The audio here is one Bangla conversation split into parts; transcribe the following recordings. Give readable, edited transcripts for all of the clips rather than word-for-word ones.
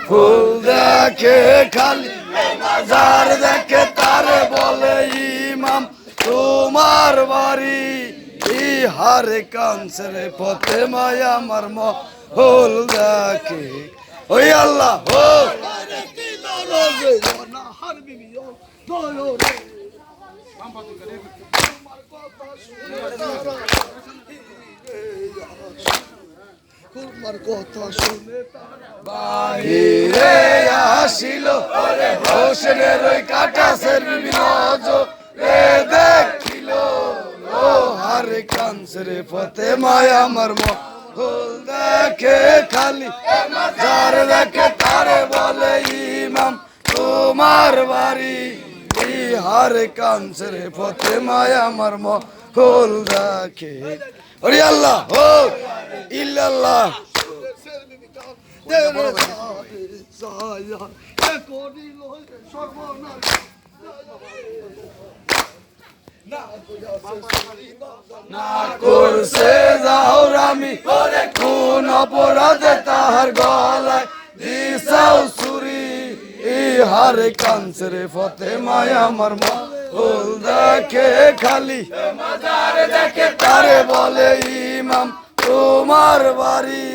ফুল দেখে খালি মাজার দেখে তারে বলে ইমাম তোমার বাড়ি ইহারে কানসরে পথে মায়া আমার ফুল দেখে ওই আল্লাহ ও বাহিরে আসিল হোসেনের ওই কাটাসের বিভিন্ন দেখিল ও হারে কানসরে পথে মায়া আমার ফুল দেখে খালি যার দেখে তারে বলে ইমাম তোমার বাড়ি ইহারে কানসরে পথে মায়া আমার ফুল দেখে ওরে আল্লাহ ও ইল্লাল্লাহ না করছে যাওরামি কোন অপরাধে তাহার গলায় দিশাও ছুরি ইহারে কানসরে পথে মায়া আমার ফুল দেখে খালি মাজার দেখে তারে বলে ইমাম তোমার বাড়ি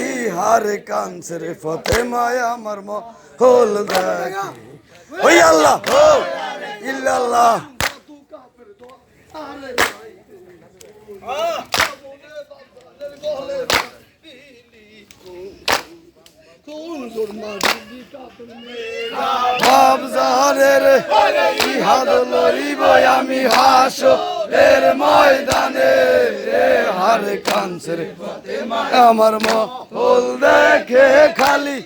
ইহারে কানসরে পথে মায়া আমার ফুল দেখে ওই আল্লাহ ও ইল্লাল্লাহ বাবজারের ইহাদ লইব আমি হাসো এর ময়দানে হারে কানসরে আমার ফুল দেখে খালি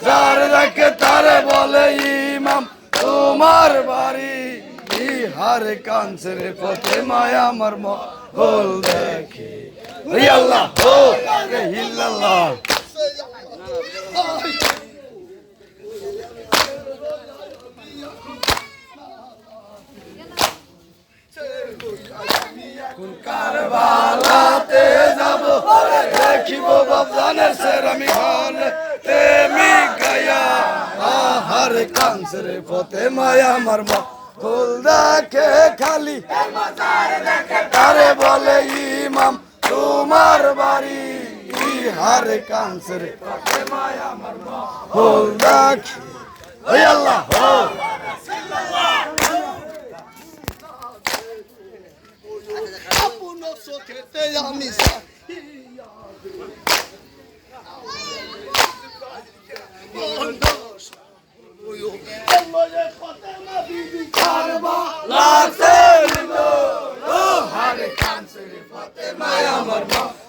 যার দেখে তারে বলে ইমাম তোমার বাড়ি ইহারে কানসরে পথে মায়া আমার ফুল দেখে ওই আল্লাহ ও ইল্লাল্লাহ কারবালাতে যাব দেখিব বাবজানের সেরামি ঘর তেমি গায়া আহারে কানসরে পথে মায়া আমার ফুল দেখে খালি তারে বলে ইমাম তোমার বাড়ি ইহারে কানসরে পথে মায়া আমার ফুল দেখে ওই আল্লাহ আমি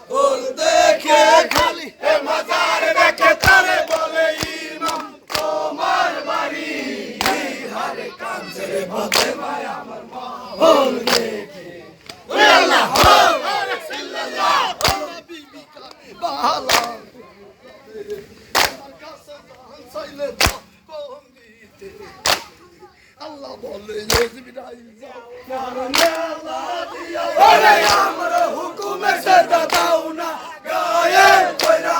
ফুল দেখে খালি মাজার দেখে তারে বলে ইমাম তোমার বাড়ি ইহারে কানসরে পথে মায়া আমার ফুল দেখে ওই আল্লাহ আল্লাহ বলে আমরা হুকুমে সেটা দাও না গায়ে কইরা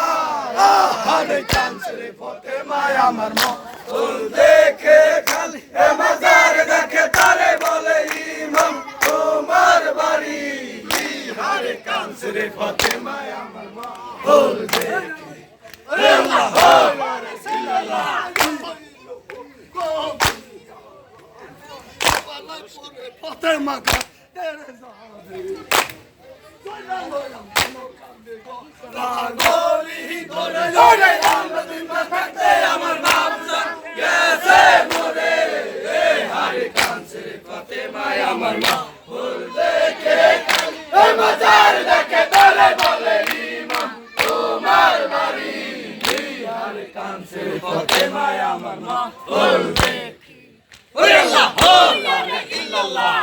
আহারে কানসরে পথে মায়া আমার ফুল দেখে খালি মাজার দেখে তারে বলে ইমাম তোমার বাড়ি ইহারে কানসরে পথে মায়া আমার ফুল দেখে আল্লাহ পথে মাখা আমার বাবজা গেছে মরে হারে কানসরে পথে মায়া আমার ফুল দেখে মাজার দেখে তারে বলে ইমাম তোমার বাড়ি হারে কানসরে পথে মায়া আমার ফুল দেখে ওরে আল্লাহ লা ইল্লাল্লাহ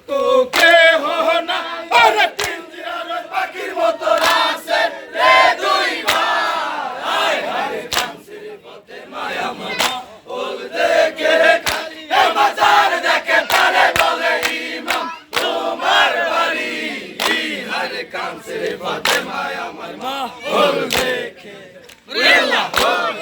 তোকে হনা আরে তিনজিয়ার পাখির মতো আছে রে দুই ভাই হারে কানসরে পথে মায়া আমার ফুল দেখে খালি মাজার দেখে কানছে রে ফাতেমা আমার মা হল দেখে রে আল্লাহ হল